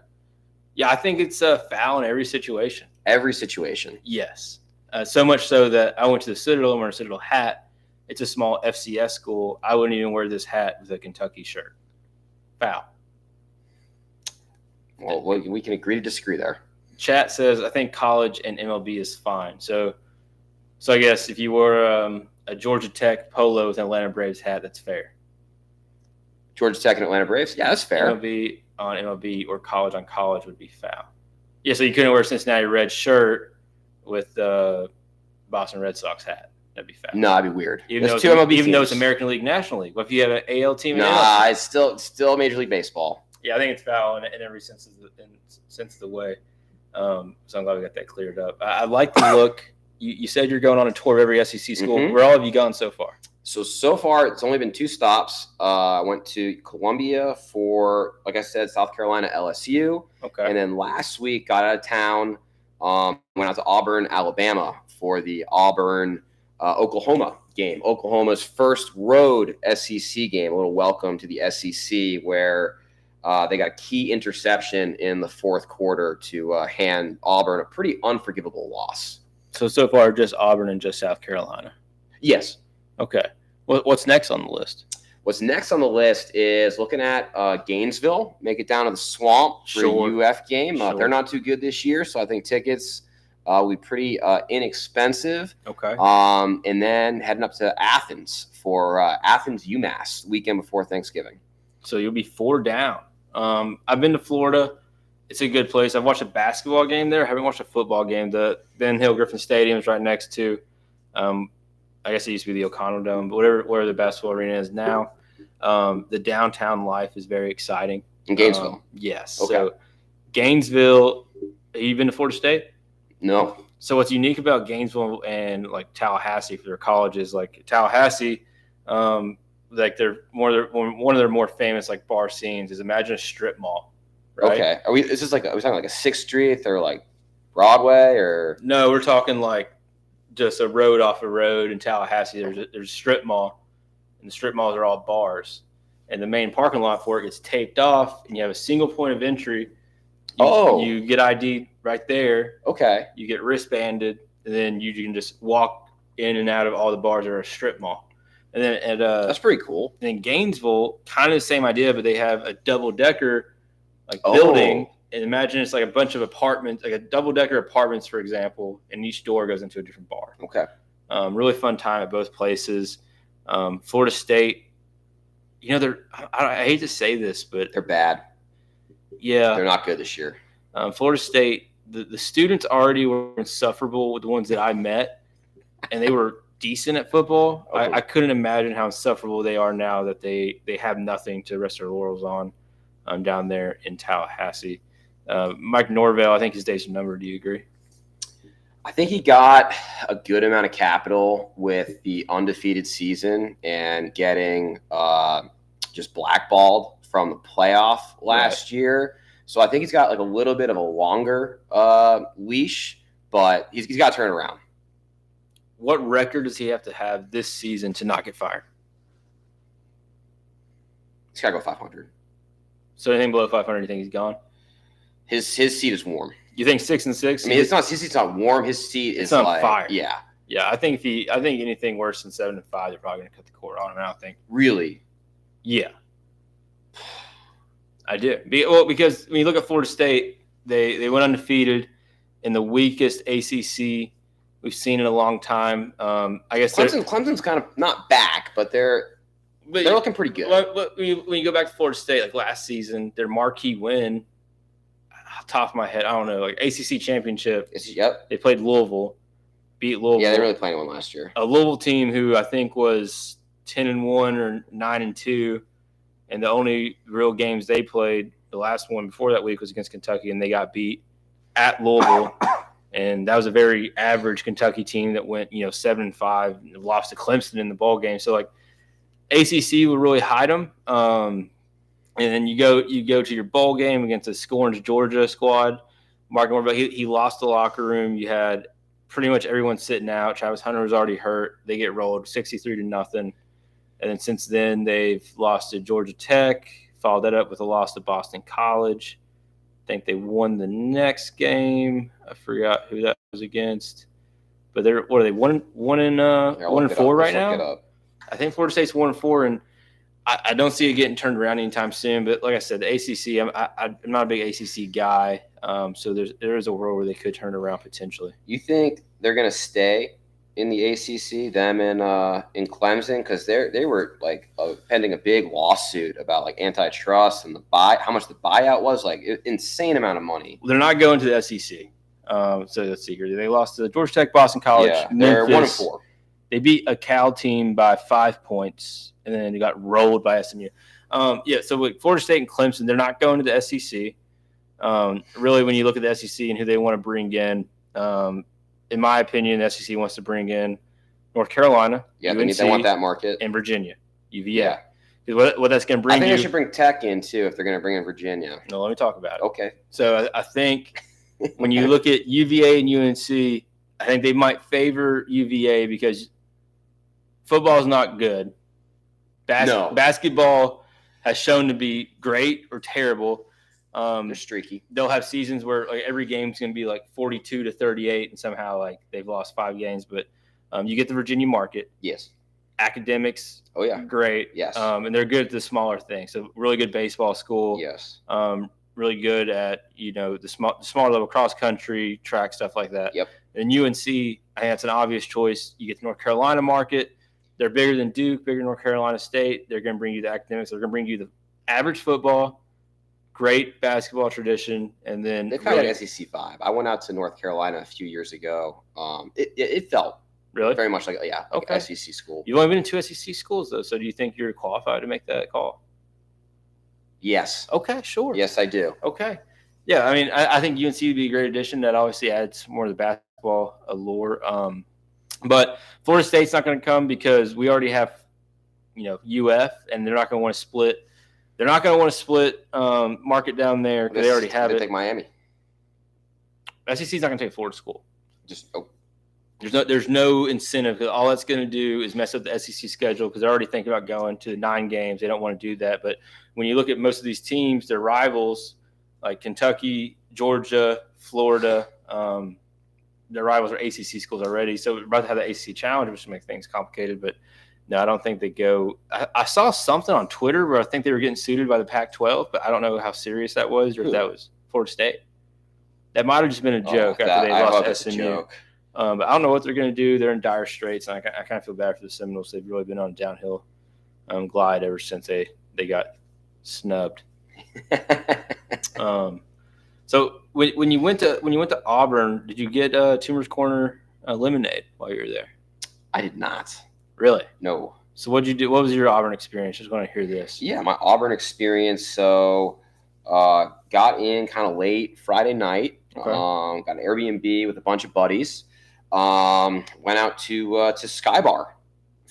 Yeah, I think it's a foul in every situation. Every situation. Yes. So much so that I went to the Citadel and wear a Citadel hat. It's a small FCS school. I wouldn't even wear this hat with a Kentucky shirt. Foul. Well, we can agree to disagree there. Chat says, I think college and MLB is fine. So I guess if you wore a Georgia Tech polo with an Atlanta Braves hat, that's fair. Georgia Tech and Atlanta Braves? Yeah, that's fair. MLB on MLB or college on college would be foul. Yeah, so you couldn't wear a Cincinnati Red shirt with the Boston Red Sox hat. That'd be foul. No, that'd be weird. Even though it's American League, National League. What if you have an AL team? Nah, it's still Major League Baseball. Yeah, I think it's foul in every sense of the way. So I'm glad we got that cleared up. I like the look. You said you're going on a tour of every SEC school. Mm-hmm. Where all have you gone so far? So far, it's only been 2 stops. I went to Columbia for, like I said, South Carolina, LSU. Okay. And then last week, got out of town, went out to Auburn, Alabama for the Auburn Oklahoma game. Oklahoma's first road SEC game. A little welcome to the SEC, where they got a key interception in the fourth quarter to hand Auburn a pretty unforgivable loss. So far, just Auburn and just South Carolina. Yes. Okay. What's next on the list? What's next on the list is looking at Gainesville, make it down to the Swamp for a UF game. They're not too good this year, so I think tickets will be pretty inexpensive. Okay. And then heading up to Athens for Athens UMass weekend before Thanksgiving. So you'll be 4 down. I've been to Florida. It's a good place. I've watched a basketball game there. I haven't watched a football game. The Ben Hill Griffin Stadium is right next to, I guess it used to be the O'Connell Dome, but where the basketball arena is now. The downtown life is very exciting. In Gainesville? Yes. Okay. So Gainesville, have you been to Florida State? No. So what's unique about Gainesville and like Tallahassee for their colleges, like Tallahassee, like they're one of their more famous like bar scenes is imagine a strip mall. Right? Okay. Are we talking like a 6th Street or like Broadway or? No, we're talking like just a road off a road in Tallahassee. There's a strip mall, and the strip malls are all bars. And the main parking lot for it gets taped off, and you have a single point of entry. You get ID right there. Okay. You get wristbanded, and then you can just walk in and out of all the bars that are a strip mall. And then that's pretty cool. And in Gainesville, kind of the same idea, but they have a double-decker building, and imagine it's like a bunch of apartments, like a double-decker apartments, for example, and each door goes into a different bar. Okay. Really fun time at both places. Florida State, I hate to say this, but they're bad. Yeah. They're not good this year. Florida State, the students already were insufferable with the ones that I met, and they were decent at football. Okay. I couldn't imagine how insufferable they are now that they have nothing to rest their laurels on. Down there in Tallahassee. Mike Norvell, I think his days are numbered. Do you agree? I think he got a good amount of capital with the undefeated season and getting just blackballed from the playoff last year. So I think he's got like a little bit of a longer leash but he's got to turn it around. What record does he have to have this season to not get fired? He's got to go 500. So anything below 500, you think he's gone? His seat is warm. You think 6-6? I mean, his seat's not warm. His seat is on like fire. Yeah. Yeah, I think anything worse than 7-5, they're probably going to cut the cord on him. I don't think. Really? Yeah, I do. Because when you look at Florida State, they went undefeated in the weakest ACC we've seen in a long time. I guess Clemson's kind of not back, but they're looking pretty good. When you go back to Florida State, like last season, their marquee win, top of my head, I don't know, like ACC championship. Yep. They played Louisville, beat Louisville. Yeah, they really played one last year. A Louisville team who I think was 10-1 or 9-2, and the only real games they played, the last one before that week was against Kentucky, and they got beat at Louisville. And that was a very average Kentucky team that went, 7-5 and lost to Clemson in the bowl game. So like ACC will really hide them. And then you go to your bowl game against the Scorn's Georgia squad. Mark Norvell, he lost the locker room. You had pretty much everyone sitting out. Travis Hunter was already hurt. They get rolled 63-0. And then since then they've lost to Georgia Tech. Followed that up with a loss to Boston College. I think they won the next game. I forgot who that was against. But they're 1-4 right now. I think Florida State's 1-4, and I don't see it getting turned around anytime soon. But like I said, the ACC, I'm not a big ACC guy, so there is a world where they could turn around potentially. You think they're going to stay in the ACC, them in Clemson, because they were like pending a big lawsuit about like antitrust and how much the buyout was, like insane amount of money. They're not going to the SEC. So let's see here. They lost to Georgia Tech, Boston College. Yeah, they're Memphis. 1-4. They beat a Cal team by 5 points, and then they got rolled by SMU. So with Florida State and Clemson, they're not going to the SEC. Really, when you look at the SEC and who they want to bring in my opinion, the SEC wants to bring in North Carolina, yeah, UNC, they want that market, and Virginia, UVA. Yeah. What that's going to bring I think you. they should bring Tech in, too, if they're going to bring in Virginia. No, let me talk about it. Okay. So I think when you look at UVA and UNC, I think they might favor UVA because football is not good. Basketball has shown to be great or terrible. They're streaky. They'll have seasons where like every game's going to be like 42-38, and somehow like they've lost 5 games. But you get the Virginia market. Yes. Academics. Oh yeah. Great. Yes. And they're good at the smaller things. So really good baseball school. Yes. Really good at the smaller level cross country, track, stuff like that. Yep. And UNC, I think that's an obvious choice. You get the North Carolina market. They're bigger than Duke, bigger than North Carolina State. They're going to bring you the academics. They're going to bring you the average football, great basketball tradition, and then they've got an SEC vibe. I went out to North Carolina a few years ago. It felt really very much like okay. SEC school. You've only been in 2 SEC schools though, so do you think you're qualified to make that call? Yes. Okay, sure. Yes, I do. Okay. Yeah, I mean, I think UNC would be a great addition. That obviously adds more to the basketball allure. But Florida State's not going to come because we already have, UF, and they're not going to want to split. They're not going to want to split market down there because they already have it. Take Miami. SEC's not going to take a Florida school. Just There's no incentive because all that's going to do is mess up the SEC schedule because they're already thinking about going to 9 games. They don't want to do that. But when you look at most of these teams, their rivals like Kentucky, Georgia, Florida, their rivals are ACC schools already. So we're about to have the ACC challenge, which makes things complicated. But no, I don't think they go. I saw something on Twitter where I think they were getting suited by the Pac-12, but I don't know how serious that was or if that was Florida State. That might have just been a joke after they lost to SMU. But I don't know what they're going to do. They're in dire straits, and I kind of feel bad for the Seminoles. They've really been on a downhill glide ever since they got snubbed. So when you went to Auburn, did you get Toomer's Corner lemonade while you were there? I did not. Really? No. So what did you do? What was your Auburn experience? Just want to hear this. Yeah, my Auburn experience. So got in kind of late Friday night. Okay. Got an Airbnb with a bunch of buddies. Went out to Sky Bar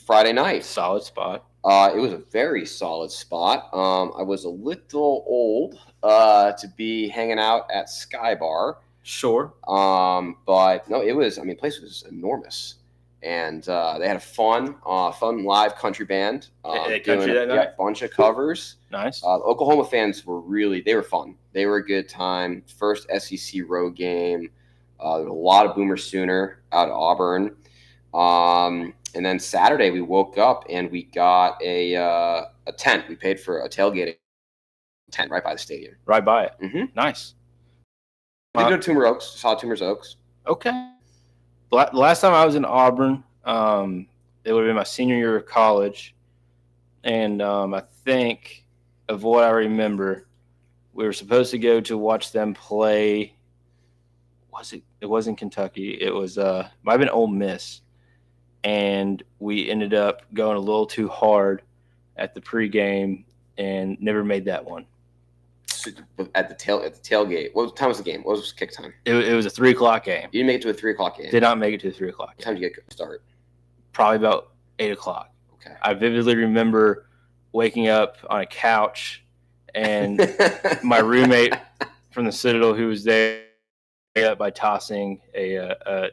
Friday night. Solid spot. It was a very solid spot. I was a little old to be hanging out at Sky Bar. Sure. But no, it was. I mean, the place was enormous, and they had a fun live country band. Country that night? Yeah, bunch of covers. Nice. The Oklahoma fans they were fun. They were a good time. First SEC road game. There was a lot of Boomer Sooner out of Auburn. And then Saturday we woke up and we got a tent. We paid for a tailgating tent right by the stadium. Right by it. Mm-hmm. Nice. We did go to Toomer Oaks. Saw Toomer's Oaks. Okay. The last time I was in Auburn, it would have been my senior year of college. And I think of what I remember, we were supposed to go to watch them play. It wasn't Kentucky. It was might have been Ole Miss. And we ended up going a little too hard at the pregame and never made that one. At the tailgate. What time was the game? What was kick time? It was a 3:00 game. You didn't make it to a 3:00 game. Did not make it to the 3:00 game. What time did you get start? Probably about 8:00. Okay. I vividly remember waking up on a couch and my roommate from the Citadel, who was there, by tossing a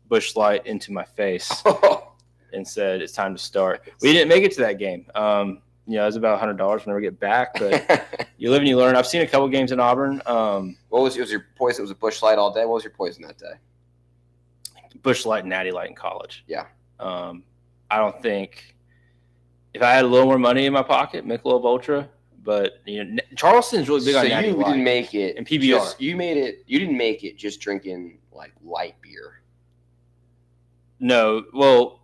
Busch Light into my face and said, "It's time to start." We didn't make it to that game. It was about $100 whenever we get back, but you live and you learn. I've seen a couple games in Auburn. What was your poison? It was a Busch Light all day. What was your poison that day? Busch Light and Natty Light in college. Yeah. I don't think if I had a little more money in my pocket, Michelob Ultra. But Charleston's really big on Natty Light. So you didn't make it and PBR. You didn't make it just drinking like light beer. No, well.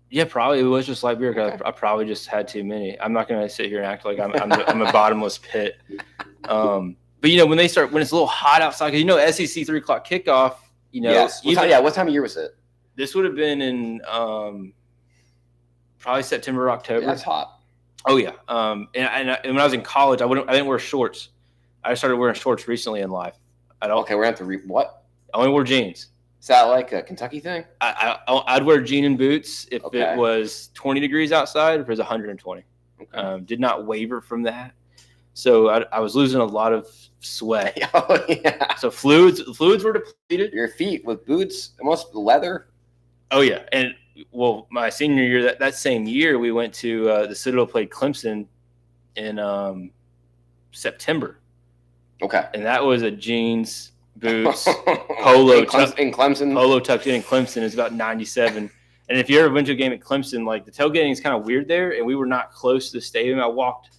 Yeah, probably it was just light beer because I probably just had too many. I'm not gonna sit here and act like I'm a bottomless pit. But when it's a little hot outside, because SEC 3:00 kickoff. Yes. What time of year was it? This would have been in probably September or October. Yeah, that's hot. Oh yeah. And when I was in college, I didn't wear shorts. I started wearing shorts recently in life. Okay, we're gonna have to what? I only wore jeans. Is that like a Kentucky thing? I'd wear jean and boots if it was 20 degrees outside, if it was 120. Okay. Did not waver from that. So I was losing a lot of sweat. Oh, yeah. So fluids were depleted. Your feet with boots, almost leather. Oh, yeah. And, my senior year, that same year, we went to the Citadel played Clemson in September. Okay. And that was a jeans, boots, polo in Clemson. Polo tucked in Clemson is about 97. And if you ever went to a game at Clemson, like the tailgating is kind of weird there, and we were not close to the stadium. I walked.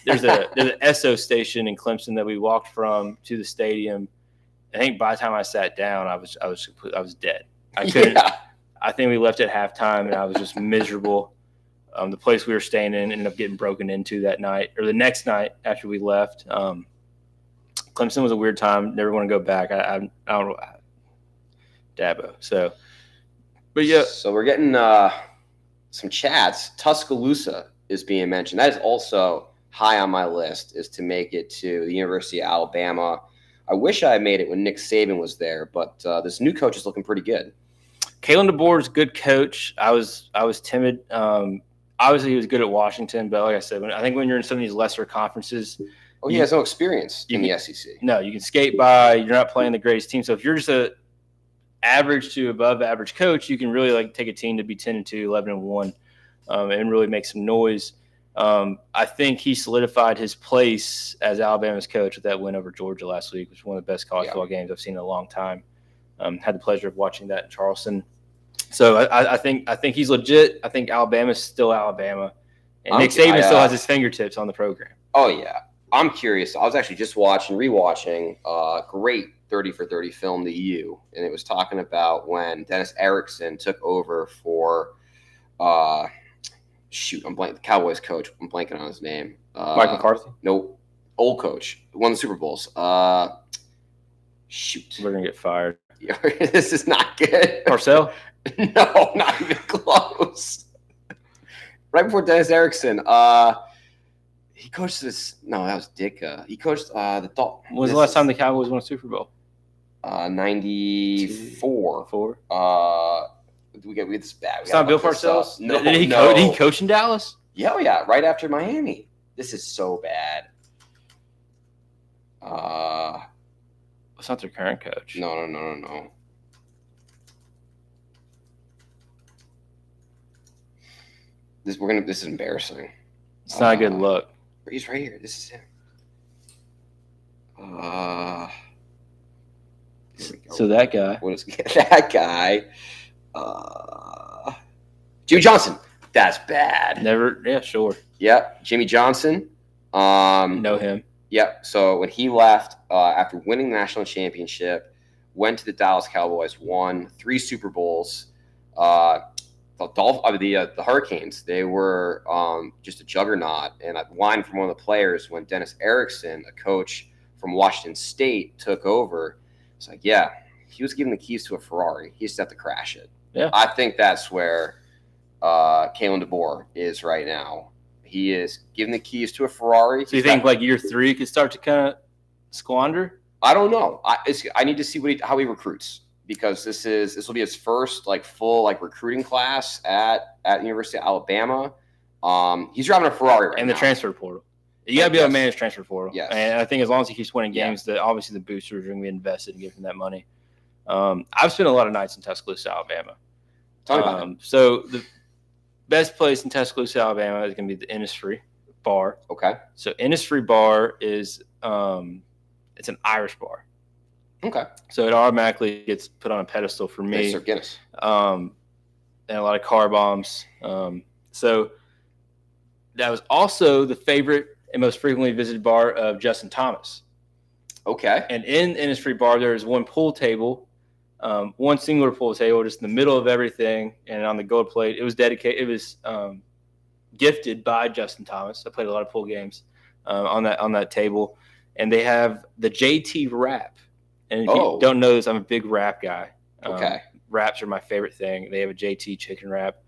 There's an Esso station in Clemson that we walked from to the stadium. I think by the time I sat down, I was dead. I couldn't. Yeah. I think we left at halftime, and I was just miserable. The place we were staying in ended up getting broken into that night, or the next night after we left. Clemson was a weird time. Never want to go back. I don't know. Dabo. So, but yeah. So we're getting some chats. Tuscaloosa is being mentioned. That is also high on my list, is to make it to the University of Alabama. I wish I had made it when Nick Saban was there, but this new coach is looking pretty good. Kalen DeBoer is a good coach. I was timid. Obviously, he was good at Washington, but like I said, I think when you're in some of these lesser conferences – he has no experience in the SEC. No, you can skate by. You're not playing the greatest team. So if you're just a average to above average coach, you can really take a team to be 10-2, 11-1, and really make some noise. I think he solidified his place as Alabama's coach with that win over Georgia last week, which was one of the best college football games I've seen in a long time. Had the pleasure of watching that in Charleston. So I think he's legit. I think Alabama's still Alabama, and Nick Saban still has his fingertips on the program. Oh yeah. I'm curious. I was actually just rewatching a great 30 for 30 film, The U, and it was talking about when Dennis Erickson took over for the Cowboys coach. I'm blanking on his name. Mike McCarthy? Nope. Old coach. Won the Super Bowls. We're going to get fired. This is not good. Parcells? No, not even close. Right before Dennis Erickson, he coached this. No, that was Ditka. He coached the Dolphins. When was the last time the Cowboys won a Super Bowl? 94. We get this bad. It's not Bill Parcells. No, did he coach in Dallas? Yeah, right after Miami. This is so bad. It's not their current coach. No. This is embarrassing. It's not a good look. He's right here. This is him. So that guy. What is that guy? Jimmy Johnson. That's bad. Never. Yeah, sure. Yep, Jimmy Johnson. Know him. Yep. So when he left after winning the national championship, went to the Dallas Cowboys, won 3 Super Bowls. The Hurricanes, they were just a juggernaut. And a line from one of the players when Dennis Erickson, a coach from Washington State, took over. It's like, yeah, he was given the keys to a Ferrari. He just had to crash it. Yeah. I think that's where Kalen DeBoer is right now. He is given the keys to a Ferrari. So you think like year 3 could start to kind of squander? I don't know. I need to see how he recruits, because this will be his first like full like recruiting class at University of Alabama. He's driving a Ferrari right now. And the transfer portal. You got to be able to manage transfer portal. Yes. And I think as long as he keeps winning games, that obviously the boosters are going to be invested and give him that money. I've spent a lot of nights in Tuscaloosa, Alabama. Tell me about it. So the best place in Tuscaloosa, Alabama is going to be the Innisfree Bar. Okay. So Innisfree Bar is it's an Irish bar. Okay. So it automatically gets put on a pedestal for me. They serve Guinness. And a lot of car bombs. So that was also the favorite and most frequently visited bar of Justin Thomas. Okay. And in Innisfree Bar, there's one pool table, one singular pool table, just in the middle of everything, and on the gold plate. It was dedicated. It was gifted by Justin Thomas. I played a lot of pool games on that table, and they have the JT wrap. And if you don't know this, I'm a big wrap guy. Okay. Wraps are my favorite thing. They have a JT chicken wrap.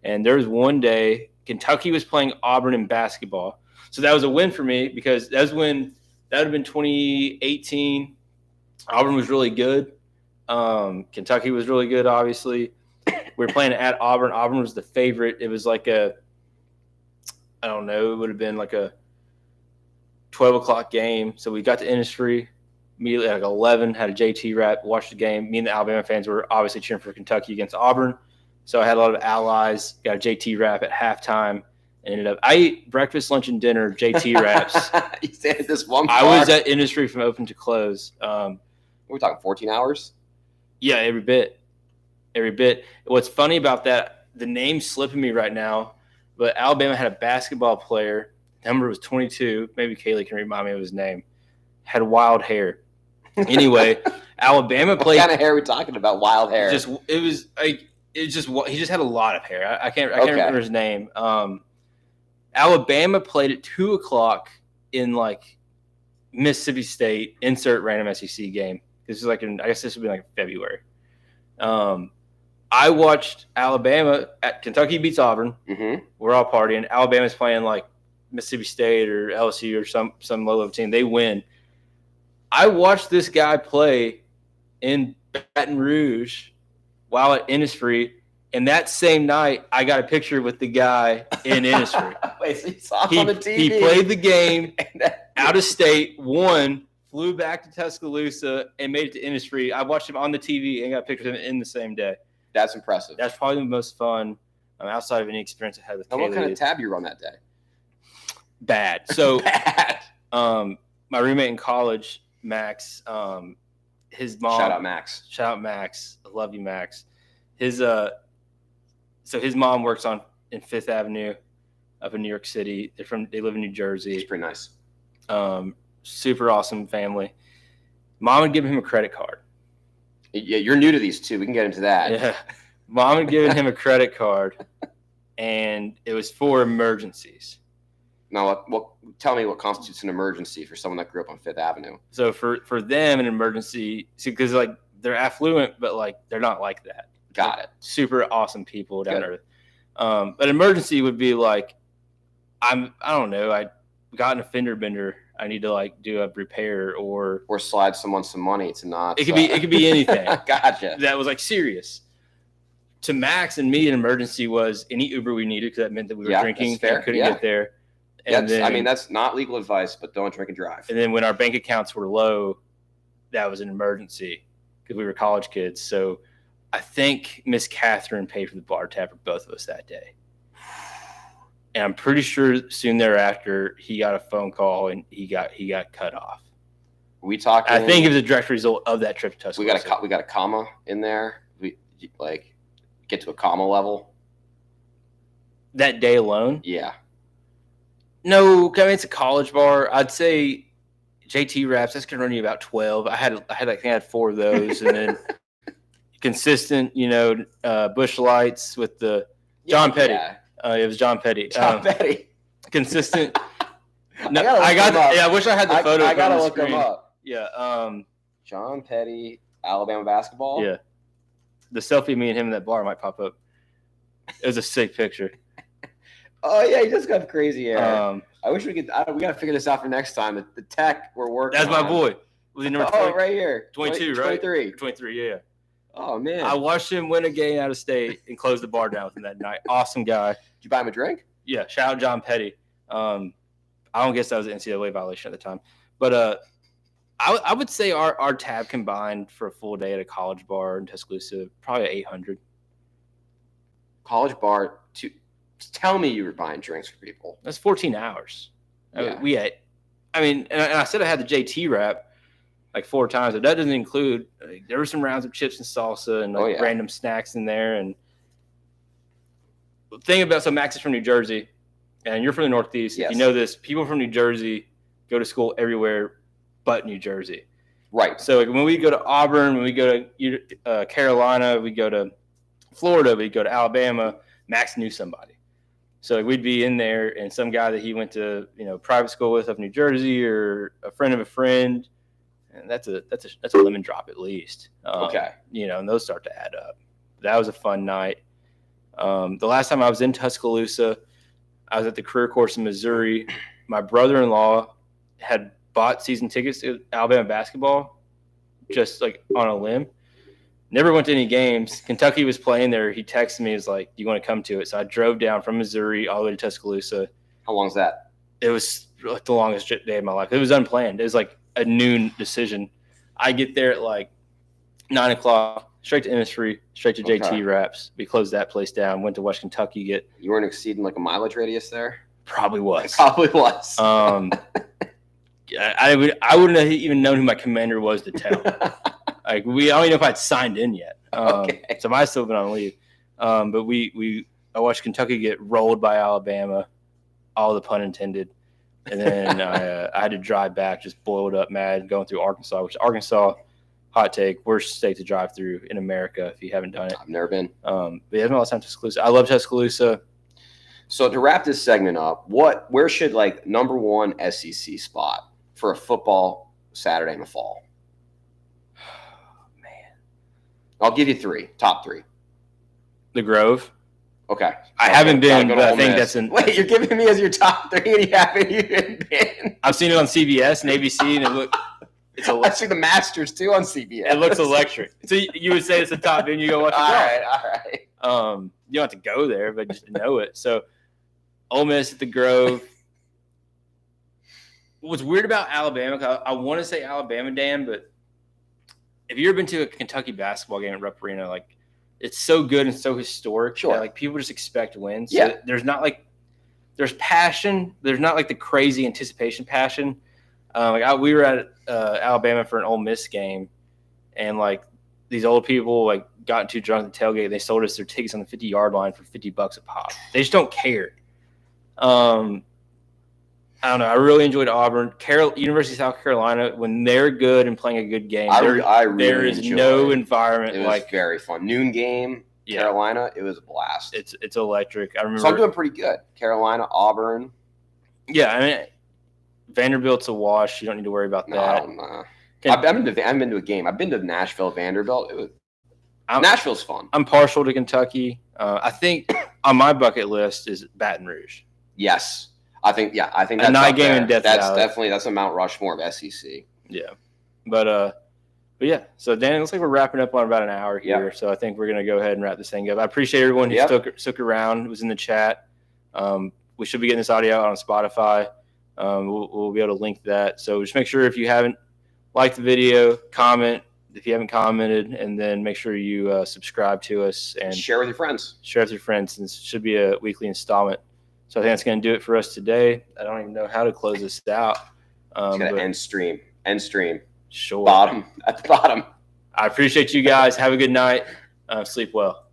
And there was one day Kentucky was playing Auburn in basketball. So that was a win for me, because that would have been 2018. Auburn was really good. Kentucky was really good, obviously. We were playing at Auburn. Auburn was the favorite. It was like it would have been like a 12 o'clock game. So we got to Innisfree immediately at like 11, had a JT wrap, watched the game. Me and the Alabama fans were obviously cheering for Kentucky against Auburn. So I had a lot of allies, got a JT wrap at halftime. I ate breakfast, lunch, and dinner JT wraps. You stayed at this one bar? I was at Innisfree from open to close. We're talking 14 hours? Yeah, every bit. What's funny about that, the name's slipping me right now, but Alabama had a basketball player. Number was 22. Maybe Kaylee can remind me of his name. Had wild hair. Anyway, Alabama played. What kind of hair are we talking about? Wild hair. He just had a lot of hair. I can't remember his name. Alabama played at 2 o'clock in like Mississippi State. Insert random SEC game. This is like I guess this would be like February. I watched Alabama at Kentucky beats Auburn. Mm-hmm. We're all partying. Alabama's playing like Mississippi State or LSU or some low-level team. They win. I watched this guy play in Baton Rouge while at Innisfree, and that same night I got a picture with the guy in Innisfree. Wait, so you saw him on the TV? He played the game out of state, won, flew back to Tuscaloosa, and made it to Innisfree. I watched him on the TV and got pictures of him in the same day. That's impressive. That's probably the most fun outside of any experience I had with Kaylee. What kind of tab you run that day? Bad. So Bad. My roommate in college, Max, his mom. Shout out Max. I love you, Max. So his mom works in Fifth Avenue up in New York City. They live in New Jersey. It's pretty nice. Super awesome family. Mom would give him a credit card. Yeah, you're new to these too. We can get into that. Yeah. Mom had given him a credit card, and it was for emergencies. Now, tell me what constitutes an emergency for someone that grew up on Fifth Avenue. So for them, an emergency, because like they're affluent, but like they're not like that. Got it. Super awesome people down there. But emergency would be like, I don't know, I got in a fender bender. I need to like do a repair or slide someone some money to not. It could be anything. Gotcha. That was like serious. To Max and me, an emergency was any Uber we needed, because that meant that we were drinking and couldn't get there. And that's not legal advice, but don't drink and drive. And then when our bank accounts were low, that was an emergency because we were college kids. So I think Miss Catherine paid for the bar tab for both of us that day. And I'm pretty sure soon thereafter he got a phone call and he got cut off. We talking? I think it was a direct result of that trip to Tuscaloosa. We got a comma in there. We like get to a comma level. That day alone? Yeah. No, I mean it's a college bar. I'd say JT wraps. That's gonna run you about 12. I had 4 of those, and then consistent, Bush Lights with the John Petty. Yeah. It was John Petty. Petty. Consistent. No, I wish I had the photo. I gotta look him up. Yeah. John Petty, Alabama basketball. Yeah. The selfie of me and him in that bar might pop up. It was a sick picture. Oh yeah, he just got crazy hair. I wish we could. We gotta figure this out for next time. The tech we're working. That's my boy. Was he number 20? right here. 22, right? 23. 23. Yeah. Oh man. I watched him win a game out of state and close the bar down with him that night. Awesome guy. Did you buy him a drink? Yeah. Shout out John Petty. I don't guess that was an NCAA violation at the time, but I would say our tab combined for a full day at a college bar in Tuscaloosa probably 800. College bar. Tell me you were buying drinks for people. That's 14 hours. Yeah. And I said I had the JT wrap like 4 times, but that doesn't include. There were some rounds of chips and salsa and random snacks in there. And the thing about Max is from New Jersey, and you're from the Northeast. Yes. If you know this, people from New Jersey go to school everywhere but New Jersey. Right. So when we go to Auburn, when we go to Carolina, we go to Florida, we go to Alabama. Max knew somebody. So we'd be in there, and some guy that he went to, private school with up in New Jersey, or a friend of a friend, and that's a lemon drop at least. Okay. And those start to add up. That was a fun night. The last time I was in Tuscaloosa, I was at the career course in Missouri. My brother-in-law had bought season tickets to Alabama basketball, just like on a limb. Never went to any games. Kentucky was playing there. He texted me. He was like, "Do you want to come to it?" So I drove down from Missouri all the way to Tuscaloosa. How long is that? It was like the longest day of my life. It was unplanned. It was like a noon decision. I get there at like 9 o'clock, straight to Innisfree, straight to JT Wraps. We closed that place down. Went to West Kentucky. You weren't exceeding like a mileage radius there? Probably was. I wouldn't have even known who my commander was to tell. I don't even know if I'd signed in yet. Okay. So I might still been on leave. But I watched Kentucky get rolled by Alabama, all the pun intended. And then I had to drive back, just boiled up mad, going through Arkansas, which Arkansas, hot take, worst state to drive through in America if you haven't done it. I've never been. But yeah, I've been a lot of time in Tuscaloosa. I love Tuscaloosa. So to wrap this segment up, where should number one SEC spot for a football Saturday in the fall? I'll give you 3, top 3. The Grove. Okay. I haven't been, but I think that's Wait, you're giving me as your top 3 and you haven't even been? I've seen it on CBS and ABC, and I've seen the Masters too on CBS. It looks electric. So you would say it's the top, then you go watch it. All right. You don't have to go there, but just know it. So Ole Miss at the Grove. What's weird about Alabama, I want to say Alabama, Dan, but if you've ever been to a Kentucky basketball game at Rupp Arena, it's so good and so historic. Sure. That, people just expect wins. Yeah. So there's passion. There's not the crazy anticipation passion. We were at Alabama for an Ole Miss game, and these old people got too drunk at the tailgate. They sold us their tickets on the 50-yard line for $50 a pop. They just don't care. I don't know. I really enjoyed Auburn. University of South Carolina, when they're good and playing a good game, there is no environment it was very fun. Noon game, yeah. Carolina, it was a blast. It's electric. I remember. So I'm doing pretty good. Carolina, Auburn. Yeah, I mean, Vanderbilt's a wash. You don't need to worry about that. No. I've been to a game. I've been to Nashville, Vanderbilt. Nashville's fun. I'm partial to Kentucky. I think on my bucket list is Baton Rouge. Yes. I think that's a night game in Death Valley. That's a Mount Rushmore of SEC. Yeah, but yeah. So Dan, it looks like we're wrapping up on about an hour here. Yep. So I think we're gonna go ahead and wrap this thing up. I appreciate everyone who stuck around, was in the chat. We should be getting this audio out on Spotify. We'll be able to link that. So just make sure if you haven't like the video, comment if you haven't commented, and then make sure you subscribe to us and share with your friends. Share with your friends. This should be a weekly installment. So I think that's going to do it for us today. I don't even know how to close this out. It's going to end stream. End stream. Sure. Bottom. At the bottom. I appreciate you guys. Have a good night. Sleep well.